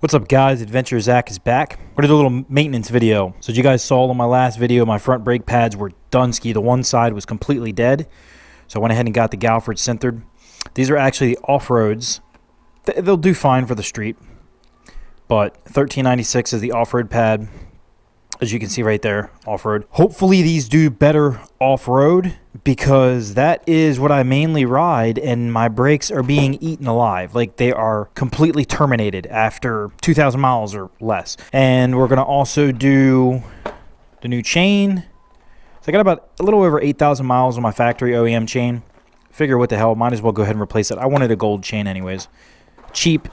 What's up guys, Adventure Zach is back. We're gonna do a little maintenance video. So as you guys saw on my last video, my front brake pads were done-ski. The one side was completely dead. So I went ahead and got the Galfer sintered. These are actually off-roads. They'll do fine for the street. But 1396 is the off-road pad. As you can see right there, off-road. Hopefully these do better off-road because that is what I mainly ride, and my brakes are being eaten alive. Like, they are completely terminated after 2,000 miles or less. And we're going to also do the new chain. So I got about a little over 8,000 miles on my factory OEM chain. Figure what the hell, might as well go ahead and replace it. I wanted a gold chain anyways. Cheap,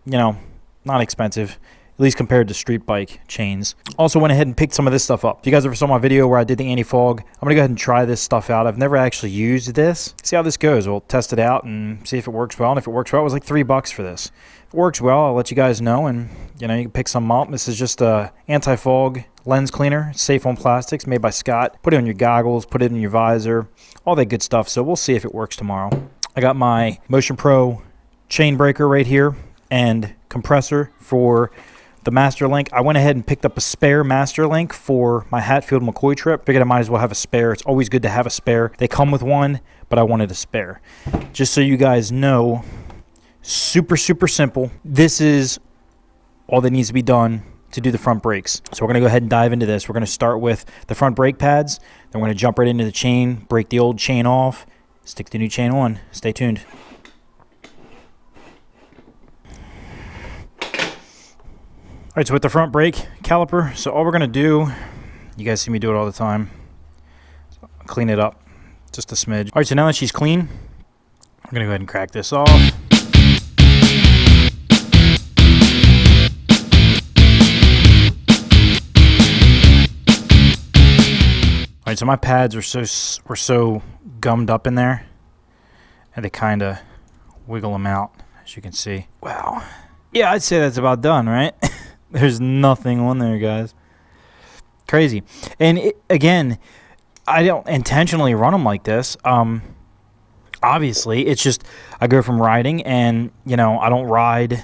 you know, not expensive. At least compared to street bike chains. Also went ahead and picked some of this stuff up. If you guys ever saw my video where I did the anti-fog, I'm going to go ahead and try this stuff out. I've never actually used this. See how this goes. We'll test it out and see if it works well. And if it works well, it was like $3 for this. If it works well, I'll let you guys know, and you know, you can pick some up. This is just a anti-fog lens cleaner. It's safe on plastics, made by Scott. Put it on your goggles, put it in your visor, all that good stuff. So we'll see if it works tomorrow. I got my Motion Pro chain breaker right here and compressor for the master link. I went ahead and picked up a spare master link for my Hatfield McCoy trip. Figured I might as well have a spare. It's always good to have a spare. They come with one, but I wanted a spare. Just so you guys know, super simple. This is all that needs to be done to do the front brakes. So we're going to go ahead and dive into this. We're going to start with the front brake pads. Then we're going to jump right into the chain, break the old chain off, stick the new chain on. Stay tuned. All right, so with the front brake caliper, so all we're going to do, you guys see me do it all the time, so clean it up just a smidge. All right, so now that she's clean, I'm going to go ahead and crack this off. All right, so my pads were so gummed up in there, and they kind of wiggle them out, as you can see. Wow. Yeah, I'd say that's about done, right? There's nothing on there, guys. Crazy. And again, I don't intentionally run them like this. Obviously, it's just I go from riding, and you know, I don't ride.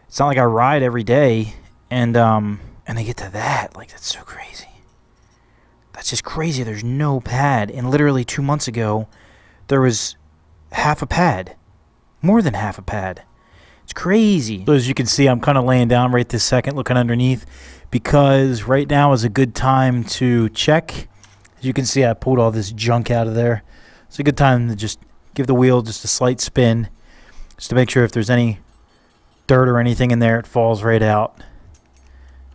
It's not like I ride every day, and I get to that. Like, that's so crazy. That's just crazy. There's no pad, and literally 2 months ago, there was half a pad, more than half a pad. It's crazy. So as you can see, I'm kind of laying down right this second, looking underneath, because right now is a good time to check. As you can see, I pulled all this junk out of there. It's a good time to just give the wheel just a slight spin, just to make sure if there's any dirt or anything in there, it falls right out.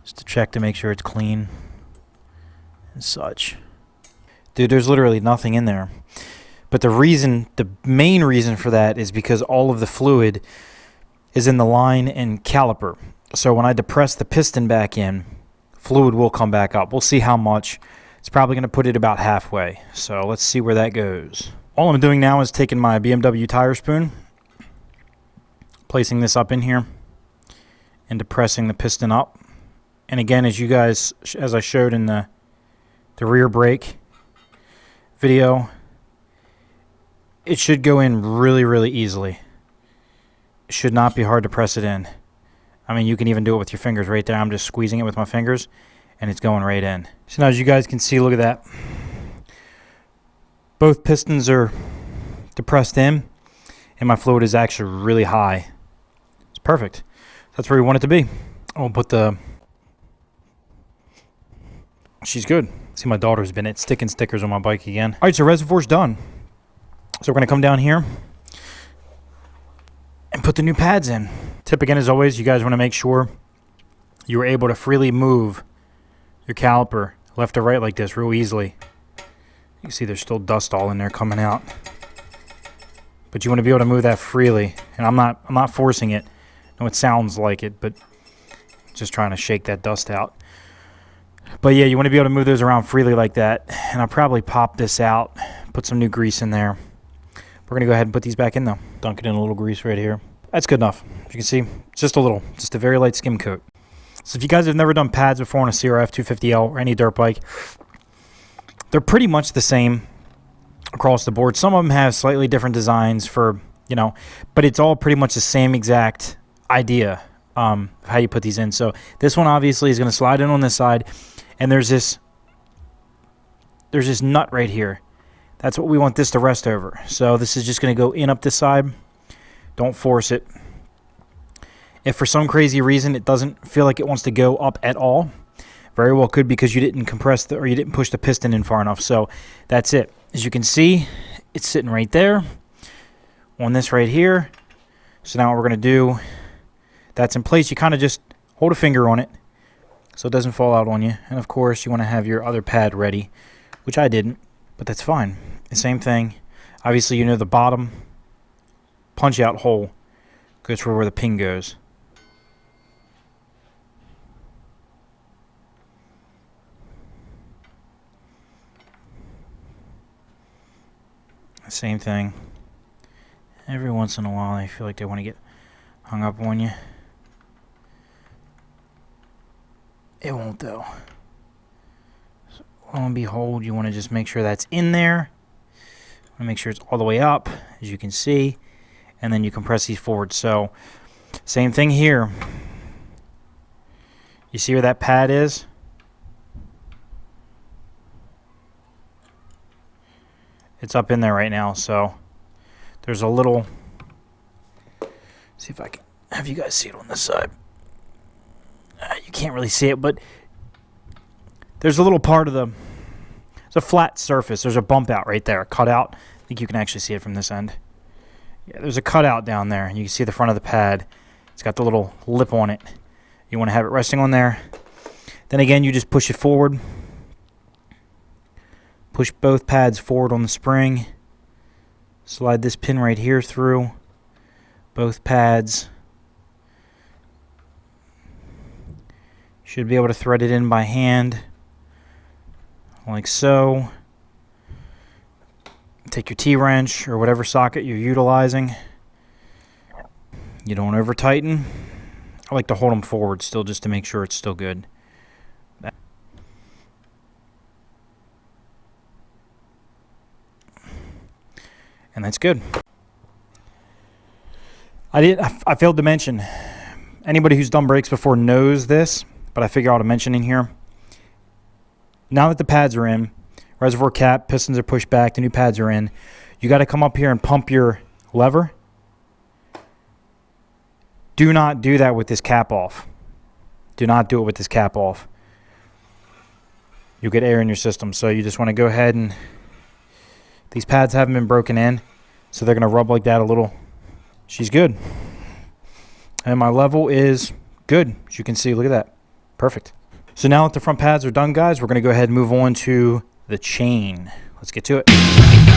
Just to check to make sure it's clean and such. Dude, there's literally nothing in there. But the main reason for that is because all of the fluid is in the line and caliper. So when I depress the piston back in, fluid will come back up. We'll see how much. It's probably going to put it about halfway. So let's see where that goes. All I'm doing now is taking my BMW tire spoon, placing this up in here, and depressing the piston up. And again, as I showed in the rear brake video, it should go in really easily. It should not be hard to press it in. I mean, you can even do it with your fingers right there. I'm just squeezing it with my fingers, and it's going right in. So now, as you guys can see, look at that. Both pistons are depressed in, and my fluid is actually really high. It's perfect. That's where we want it to be. I'll put the... She's good. See, my daughter's been sticking stickers on my bike again. All right, so reservoir's done. So we're going to come down here and put the new pads in. Tip again, as always, you guys want to make sure you are able to freely move your caliper left or right like this real easily. You can see there's still dust all in there coming out. But you want to be able to move that freely. And I'm not forcing it. I know it sounds like it, but just trying to shake that dust out. But yeah, you want to be able to move those around freely like that. And I'll probably pop this out, put some new grease in there. We're going to go ahead and put these back in, though. Dunk it in a little grease right here. That's good enough. As you can see, just a very light skim coat. So if you guys have never done pads before on a CRF250l or any dirt bike, they're pretty much the same across the board. Some of them have slightly different designs for, you know, but it's all pretty much the same exact idea. how you put these in. So this one obviously is going to slide in on this side, and there's this nut right here. That's what we want this to rest over. So this is just going to go in up this side. Don't force it. If for some crazy reason it doesn't feel like it wants to go up at all, very well could because you didn't compress or you didn't push the piston in far enough. So that's it. As you can see, it's sitting right there on this right here. So now what we're going to do, that's in place. You kind of just hold a finger on it so it doesn't fall out on you. And of course, you want to have your other pad ready, which I didn't, but that's fine. The same thing. Obviously, you know the bottom punch out hole goes for where the pin goes. Same thing. Every once in a while, I feel like they want to get hung up on you. It won't, though. So, lo and behold, you want to just make sure that's in there. You want to make sure it's all the way up, as you can see. And then you compress these forward. So, same thing here. You see where that pad is? It's up in there right now, so there's a little, see if I can have you guys see it on this side. You can't really see it, but there's a little part of it's a flat surface. There's a bump out right there, cut out. I think you can actually see it from this end. Yeah, there's a cutout down there, and you can see the front of the pad. It's got the little lip on it. You want to have it resting on there. Then again, you just push it forward. Push both pads forward on the spring. Slide this pin right here through both pads. Should be able to thread it in by hand, like so. Take your T-wrench or whatever socket you're utilizing. You don't over tighten. I like to hold them forward still just to make sure it's still good. And that's good. I failed to mention, anybody who's done brakes before knows this, but I figure I ought to mention in here. Now that the pads are in, reservoir cap, pistons are pushed back, the new pads are in, you got to come up here and pump your lever. Do not do that with this cap off. Do not do it with this cap off. You'll get air in your system, so you just want to go ahead and, these pads haven't been broken in, so they're going to rub like that a little. She's good. And my level is good. As you can see, look at that. Perfect. So now that the front pads are done, guys, we're going to go ahead and move on to the chain. Let's get to it.